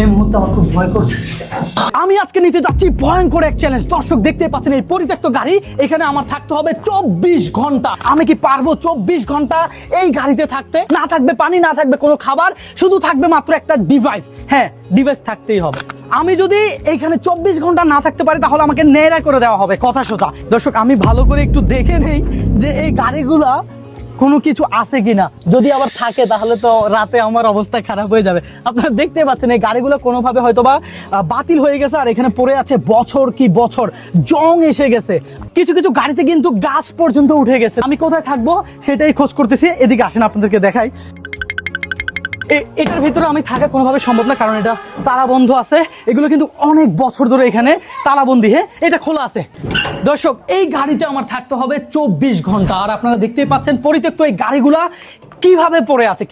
এই মুহূর্তে আমার খুব ভয় করছে। আমি আজকে নিতে যাচ্ছি ভয়ঙ্কর এক চ্যালেঞ্জ। দর্শক দেখতে পাচ্ছেন এই পরিত্যক্ত গাড়ি, এখানে আমার থাকতে হবে 24 ঘন্টা। আমি কি পারবো 24 ঘন্টা এই গাড়িতে থাকতে? না থাকবে পানি, না থাকবে কোনো খাবার, শুধু থাকবে মাত্র একটা ডিভাইস। হ্যাঁ, ডিভাইস থাকতেই হবে। আমি যদি এইখানে 24 ঘন্টা না থাকতে পারি তাহলে আমাকে ন্যাড়া করে দেওয়া হবে, কথা সোজা। দর্শক আমি ভালো করে একটু দেখে নেই যে এই গাড়িগুলা কোনো কিছু আছে কিনা। যদি আবার থাকে তাহলে তো রাতে আমার অবস্থা খারাপ হয়ে যাবে। আপনারা দেখতে পাচ্ছেন এই গাড়িগুলো কোনোভাবে হয়তোবা বাতিল হয়ে গেছে, আর এখানে পড়ে আছে বছর কি বছর, জং এসে গেছে। কিছু কিছু গাড়িতে কিন্তু গাছ পর্যন্ত উঠে গেছে। আমি কোথায় থাকবো সেটাই খোঁজ করতেছি। এদিকে আসেন আপনাদেরকে দেখাই। এটার ভিতরে আমি থাকা কোনোভাবে সম্ভব না, কারণ এটা তালা বন্ধ আছে। এগুলো কিন্তু অনেক বছর ধরে এখানে তালাবন্দি। হ্যাঁ, এটা খোলা আছে। দর্শক এই গাড়িতে আমার থাকতে হবে 24 ঘন্টা। আর আপনারা দেখতেই পাচ্ছেন পরিত্যক্ত এই গাড়িগুলা কিভাবে পড়ে আছে।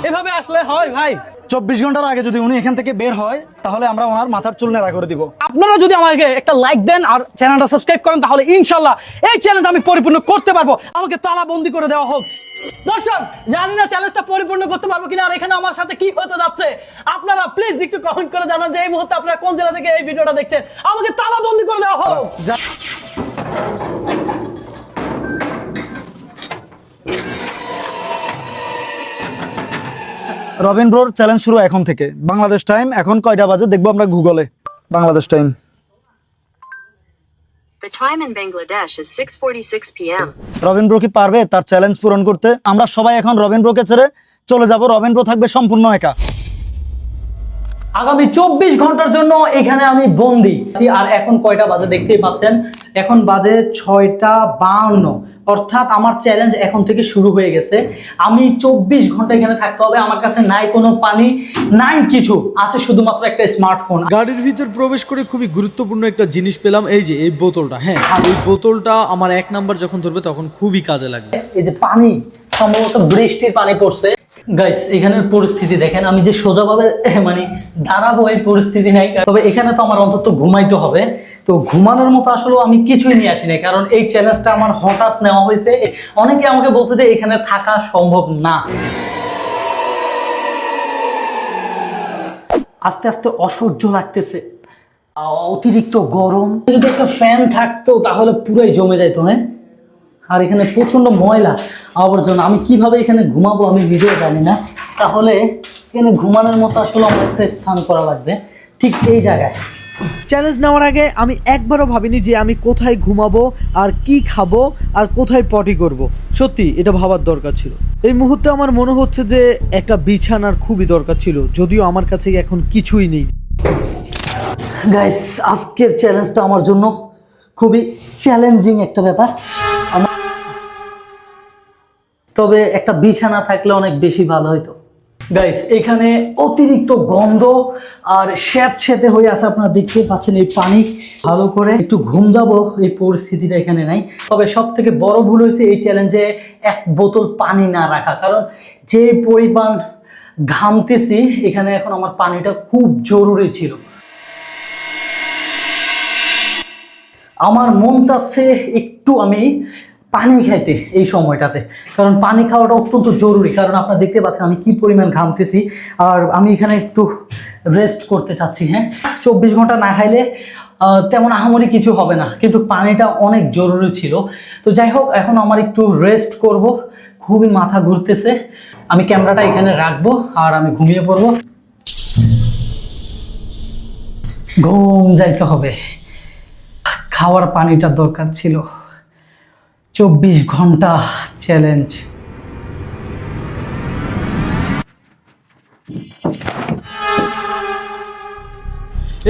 এভাবে আসলে হয় ভাই? 24 ঘন্টার আগে যদি উনি এখান থেকে বের হয় তাহলে আমরা ওনার মাথার চুল নেড়া করে দিব। আপনারা যদি আমাকে একটা লাইক দেন আর চ্যানেলটা সাবস্ক্রাইব করেন তাহলে ইনশাল্লাহ এই চ্যালেঞ্জটা আমি পরিপূর্ণ করতে পারবো। আমাকে তালাবন্দি করে দেওয়া হোক। দর্শক জানি না চ্যালেঞ্জটা পরিপূর্ণ করতে পারবো কিনা, আর এখানে আমার সাথে কি হতে যাচ্ছে আপনারা প্লিজ একটু কমেন্ট করে জানান যে এই মুহূর্তে আপনারা কোন জেলা থেকে এই ভিডিওটা দেখছেন। আমাকে তালাবন্দি করে দেওয়া হোক। রবিন ব্রোর চ্যালেঞ্জ শুরু এখন থেকে। বাংলাদেশ টাইম এখন কয়টা বাজে দেখবো আমরা গুগলে। Bangladesh time, The time in Bangladesh is 6:46 p.m. Robin bro কি পারবে তার চ্যালেঞ্জ পূরণ করতে? আমরা সবাই এখন রবিন ব্রোকে ছেড়ে চলে যাব। রবিন ব্রো থাকবে সম্পূর্ণ একা। আগামী 24 ঘন্টার জন্য এখানে আমি বন্দি। আর এখন কয়টা বাজে দেখতেই পাচ্ছেন, এখন বাজে 6:52। অর্থাৎ আমার চ্যালেঞ্জ এখন থেকে শুরু হয়ে গেছে। আমি 24 ঘন্টা এখানে থাকতে হবে। আমার কাছে নাই কোনো পানি, নাই কিছু, আছে শুধুমাত্র একটা স্মার্টফোন। গাড়ির ভিতর প্রবেশ করে খুবই গুরুত্বপূর্ণ একটা জিনিস পেলাম, এই যে এই বোতলটা। হ্যাঁ, এই বোতলটা আমার 1 নাম্বার যখন ধরবে তখন খুবই কাজে লাগবে। এই যে পানি, সম্ভবত বৃষ্টির পানি পড়ছে। গাইস এখানের পরিস্থিতি দেখেন, আমি যে সোজাভাবে মানে দাঁড়াবো এই পরিস্থিতি নাই। তবে এখানে তো আমার অন্তত ঘুমাইতে হবে। তো ঘুমানোর মতো আসলে আমি কিছুই নিয়ে আসি নাই, কারণ এই চ্যালেঞ্জটা আমার হঠাৎ নেওয়া হয়েছে। অনেকে আমাকে বলছে যে এখানে থাকা সম্ভব না। আস্তে আস্তে অসহ্য লাগতেছে, অতিরিক্ত গরম। যদি একটা ফ্যান থাকতো তাহলে পুরাই জমে যাইতো। হ্যাঁ, আর এখানে প্রচন্ড ময়লা আবর্জনা। আমি কিভাবে এখানে ঘুমাবো আমি নিজেও জানি না। তাহলে এখানে ঘুমানোর মতো আসলে আমার একটা স্থান করা লাগবে, ঠিক এই জায়গায়। চ্যালেঞ্জ নেওয়ার আগে আমি একবারও ভাবিনি যে আমি কোথায় ঘুমাবো আর কি খাবো আর কোথায় পটি করব। সত্যি এটা ভাবার দরকার ছিল। এই মুহূর্তে আমার মনে হচ্ছে যে একটা বিছানার খুবই দরকার ছিল, যদিও আমার কাছে এখন কিছুই নেই। গাইস আজকের চ্যালেঞ্জটা আমার জন্য খুবই চ্যালেঞ্জিং একটা ব্যাপার। তবে একটা বিছানা থাকলে অনেক বেশি ভালো হতো। গাইস এখানে অতিরিক্ত গন্ধ আর স্যাঁতস্যাঁতে হয়ে আছে। আপনারা দেখতে পাচ্ছেন এই পানি। ভালো করে একটু ঘুম যাব এই পরিস্থিতিটা এখানে নাই। তবে সব থেকে বড় ভুল হয়েছে এই চ্যালেঞ্জে 1 বোতল পানি না রাখা, কারণ যে পরিমাণ ঘামতেছি এখানে এখন আমার পানিটা খুব জরুরি ছিল। আমার মন চাচ্ছে একটু আমি পানি খাইতে এই সময়টাতে, কারণ পানি খাওয়াটা অত্যন্ত জরুরি। কারণ আপনারা দেখতে পাচ্ছেন আমি কি পরিমাণ ঘামতেছি, আর আমি এখানে একটু রেস্ট করতে চাচ্ছি। হ্যাঁ, 24 ঘন্টা না খাইলে তেমন আহামরি কিছু হবে না, কিন্তু পানিটা অনেক জরুরি ছিল। তো যাই হোক, এখন আমার একটু রেস্ট করব। খুবই মাথা ঘুরতেছে। আমি ক্যামেরাটা এখানে রাখবো আর আমি ঘুমিয়ে পড়বো। ঘুম যাইতে হবে। খাওয়ার পানিটা দরকার ছিল। 24 ঘন্টা চ্যালেঞ্জ।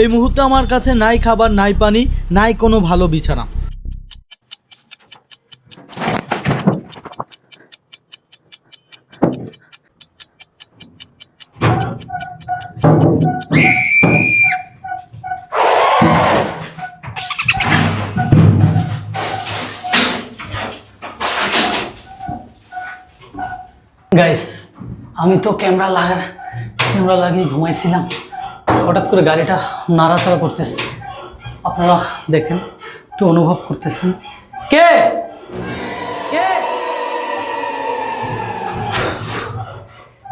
এই মুহূর্তে আমার কাছে নাই খাবার, নাই পানি, নাই কোনো ভালো বিছানা। গাইস আমি তো ক্যামেরা লাগিয়ে ঘুমাইছিলাম, হঠাৎ করে গাড়িটা নাড়াচাড়া করতেছে। আপনারা দেখেন, একটু অনুভব করতেছেন। কে কে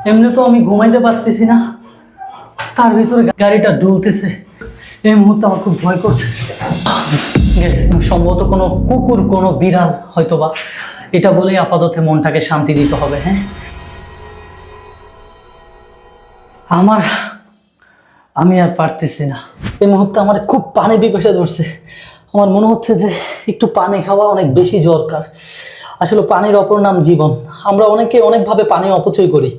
এমনি তো আমি ঘুমাইতে পারতেছি না, তার ভিতরে গাড়িটা ডুলতেছে। এই মুহূর্তে আমার খুব ভয় করছে। Yes, সম্ভবত কোনো কুকুর, কোনো বিড়াল হয়তোবা, এটা বলেই আপাতত মনটাকে শান্তি দিতে হবে। হ্যাঁ, আমি আর পারতেছি না। এই মুহূর্তে আমার খুব পানি পিপাসা ধরছে। আমার মনে হচ্ছে যে একটু পানি খাওয়া অনেক বেশি দরকার। আসলে পানির অপর নাম জীবন। আমরা অনেকে অনেকভাবে পানি অপচয় করি।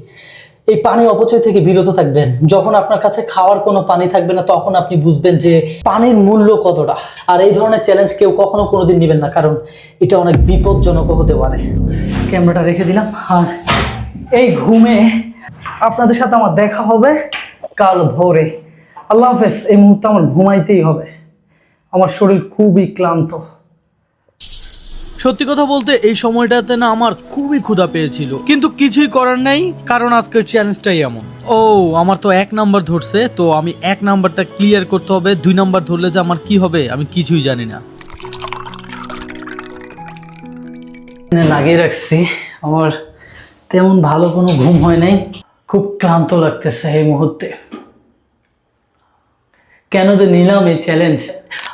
এই পানি অপচয় থেকে বিরত থাকবেন। যখন আপনার কাছে খাওয়ার কোনো পানি থাকবে না, তখন আপনি বুঝবেন যে পানির মূল্য কতটা। আর এই ধরনের চ্যালেঞ্জ কেউ কখনো কোনোদিন নেবেন না, কারণ এটা অনেক বিপজ্জনক হতে পারে। ক্যামেরাটা রেখে দিলাম, আর এই ঘুমে আপনাদের সাথে আমার দেখা হবে কাল ভোরে। আল্লাহ হাফেজ। এই মুহূর্তে আমার ঘুমাইতেই হবে, আমার শরীর খুবই ক্লান্ত। সত্যি কথা বলতে এই সময়টাতে না আমার খুবই ক্ষুধা পেয়েছিল, কিন্তু কিছুই করার নাই, কারণ আজকের চ্যালেঞ্জটাই এমন। ও, আমার তো 1 নাম্বার ধরছে, তো আমি 1 নাম্বারটা ক্লিয়ার করতে হবে। 2 নাম্বার ধরলে যে আমার কি হবে আমি কিছুই জানি না। লাগিয়ে রাখছি, আমার তেমন ভালো কোনো ঘুম হয় নাই, খুব ক্লান্ত লাগতেছে এই মুহূর্তে। কেন যে নিলাম এই চ্যালেঞ্জ?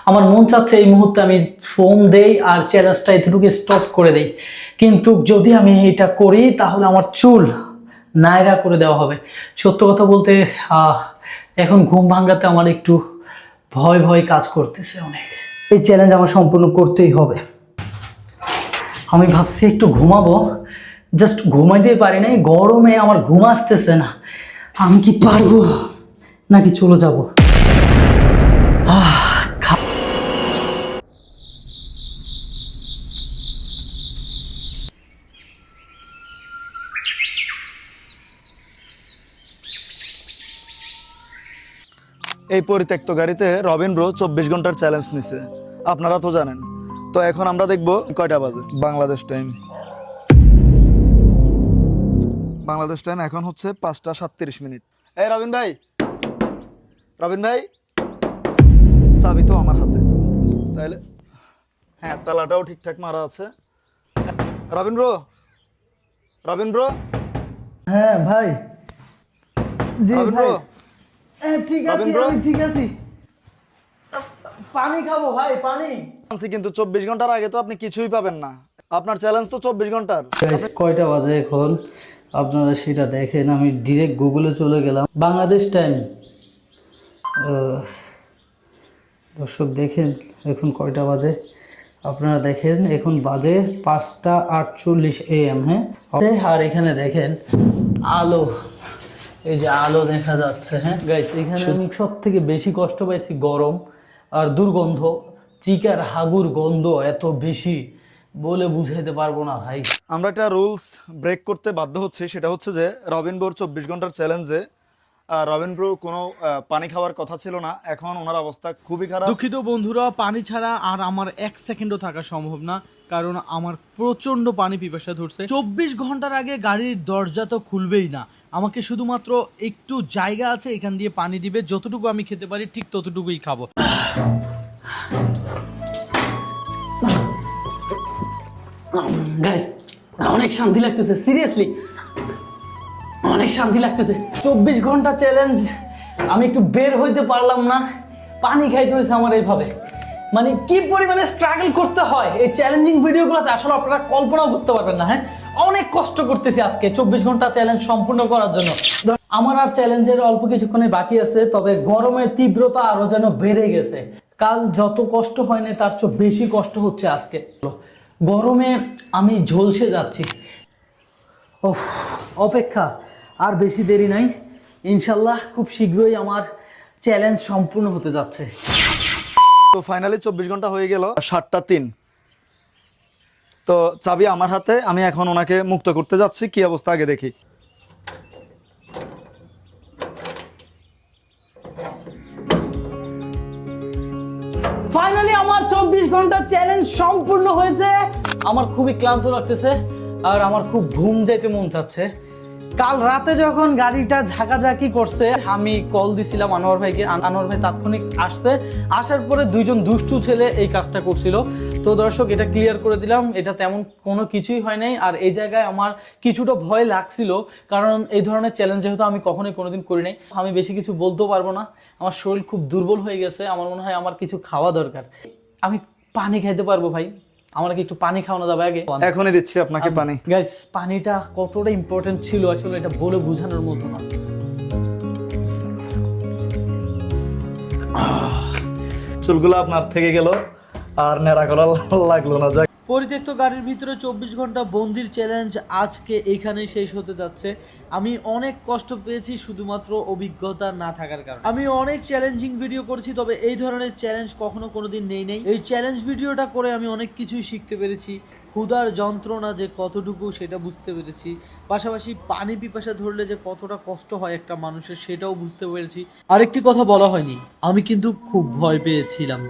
আমার মন চাচ্ছে এই মুহূর্তে আমি ফোন দেই আর চ্যালেঞ্জটা এতটুকু স্টপ করে দেই, কিন্তু যদি আমি এটা করি তাহলে আমার চুল নায়রা করে দেওয়া হবে। সত্য কথা বলতে এখন ঘুম ভাঙাতে আমার একটু ভয় ভয় কাজ করতেছে অনেক। এই চ্যালেঞ্জ আমার সম্পূর্ণ করতেই হবে। আমি ভাবছি একটু ঘুমাবো, জাস্ট ঘুমাইতেই পারি নাই, গরমে আমার ঘুম আসতেছে না। আমি কি পারবো নাকি চলে যাব? এই পরিত্যক্ত গাড়িতে রবিন ব্রো 24 ঘন্টার চ্যালেঞ্জ নিছে, আপনারা তো জানেন। তো এখন আমরা দেখব কয়টা বাজে বাংলাদেশ টাইম। বাংলাদেশ টাইম এখন হচ্ছে 5টা 37 মিনিট। এই রবিন ভাই, চাবি তো আমার হাতে, তাইলে হ্যাঁ তালাটাও ঠিকঠাক মারা আছে। রবিন ব্রো। হ্যাঁ ভাই। জি রবিন ভাই। ব্রো, ঠিক আছে, আমি ঠিক আছি। পানি খাবো ভাই, পানি। কিন্তু 24 ঘন্টার আগে তো আপনি কিছুই পাবেন না। আপনার চ্যালেঞ্জ তো 24 ঘন্টার। কয়টা বাজে এখন আপনারা সেটা দেখেন। আমি ডিরেক্ট গুগলে চলে গেলাম। বাংলাদেশ টাইম, দর্শক দেখেন এখন কয়টা বাজে। আপনারা দেখেন এখন বাজে 5টা 48 AM। হ্যাঁ, আর এখানে দেখেন আলো, এই যে আলো দেখা যাচ্ছে। হ্যাঁ গাইস, এখানে আমি সব থেকে বেশি কষ্ট পাইছি গরম আর দুর্গন্ধ। চিকার হাগুর গন্ধ এত বেশি বলে বুঝাইতে পারবো না ভাই। আমরা একটা রুলস ব্রেক করতে বাধ্য হচ্ছি, সেটা হচ্ছে যে রবিন ব্রোর 24 ঘন্টার চ্যালেঞ্জে রবিন ব্রো কোনো পানি খাওয়ার কথা ছিল না। এখন ওনার অবস্থা খুবই খারাপ। দুঃখিত বন্ধুরা, পানি ছাড়া আর আমার 1 সেকেন্ডও থাকা সম্ভব না, কারণ আমার প্রচন্ড পানি পিপাসা ধরছে। 24 ঘন্টার আগে গাড়ির দরজা তো খুলবেই না, আমাকে শুধুমাত্র একটু জায়গা আছে এখান দিয়ে পানি দিবে, যতটুকু আমি খেতে পারি ঠিক ততটুকুই খাবো। গাইস, অনেক শান্তি লাগতেছে, সিরিয়াসলি অনেক শান্তি লাগতেছে। 24 ঘন্টা চ্যালেঞ্জ, আমি একটু বের হইতে পারলাম না, পানি খাইতে হয়েছে আমার এইভাবে। মানে কি পরিমাণে স্ট্রাগল করতে হয় এই চ্যালেঞ্জিং ভিডিওগুলোতে, আসলে আপনারা কল্পনাও করতে পারবেন না। হ্যাঁ, অনেক কষ্ট করতেছি আজকে 24 ঘন্টা চ্যালেঞ্জ সম্পূর্ণ করার জন্য। আমার আর চ্যালেঞ্জের অল্প কিছুক্ষণে বাকি আছে, তবে গরমের তীব্রতা আরো যেন বেড়ে গেছে। কাল যত কষ্ট হয়নি তার চেয়ে বেশি কষ্ট হচ্ছে আজকে। গরমে আমি ঝলসে যাচ্ছি। অপেক্ষা আর বেশি দেরি নাই, ইনশাল্লাহ খুব শীঘ্রই আমার চ্যালেঞ্জ সম্পূর্ণ হতে যাচ্ছে। তো ফাইনালি 24 ঘন্টা হয়ে গেল 7টা 3। তো চাবি আমার হাতে, আমি এখন ওনাকে মুক্ত করতে যাচ্ছি। কি অবস্থা আগে দেখি। ফাইনালি আমার 24 ঘন্টা চ্যালেঞ্জ সম্পূর্ণ হয়েছে। আমার খুবই ক্লান্ত লাগতেছে আর আমার খুব ঘুম যাইতে মন চাচ্ছে। কাল রাতে যখন গাড়িটা ঝাঁকাঝাঁকি করছে আমি কল দিছিলাম আনোয়ার ভাইকে, আনোয়ার ভাই তাৎক্ষণিক আসছে, আসার পরে দুইজন দুষ্টু ছেলে এই কাজটা করছিল। তো দর্শক এটা ক্লিয়ার করে দিলাম, এটা তেমন কোনো কিছুই হয় নাই। আর এই জায়গায় আমার কিছুটা ভয় লাগছিল, কারণ এই ধরনের চ্যালেঞ্জ যেহেতু আমি কখনোই কোনোদিন করি নাই, আমি বেশি কিছু বলতেও পারবো না, আমার শরীর খুব দুর্বল হয়ে গেছে, আমার মনে হয় আমার কিছু খাওয়া দরকার। আমি পানি খাইতে পারবো ভাই? আমার কি একটু পানি খাওয়ানো যাবে আগে? এখনই দিচ্ছি আপনাকে পানি। গাইস, পানিটা কতটা ইম্পর্টেন্ট ছিল আসলে এটা বলে বোঝানোর মতো না। চুলগুলো আপনার থেকে গেল আর নেড়া করা লাগলো না। যাক, পরিত্যক্ত গাড়ির ভিতরে 24 ঘন্টা বন্দির চ্যালেঞ্জ আজকে এখানেই শেষ হতে যাচ্ছে। আমি অনেক কষ্ট পেয়েছি শুধুমাত্র অভিজ্ঞতা না থাকার কারণে। আমি অনেক চ্যালেঞ্জিং ভিডিও করেছি, তবে এই ধরনের চ্যালেঞ্জ কখনো কোনোদিন নেই। এই চ্যালেঞ্জ ভিডিওটা করে আমি অনেক কিছুই শিখতে পেরেছি। ক্ষুধার যন্ত্রণা যে কতটুকু সেটা বুঝতে পেরেছি, পাশাপাশি পানি পিপাসা ধরলে যে কতটা কষ্ট হয় একটা মানুষের সেটাও বুঝতে পেরেছি। আরেকটি কথা বলা হয়নি, আমি কিন্তু খুব ভয় পেয়েছিলাম।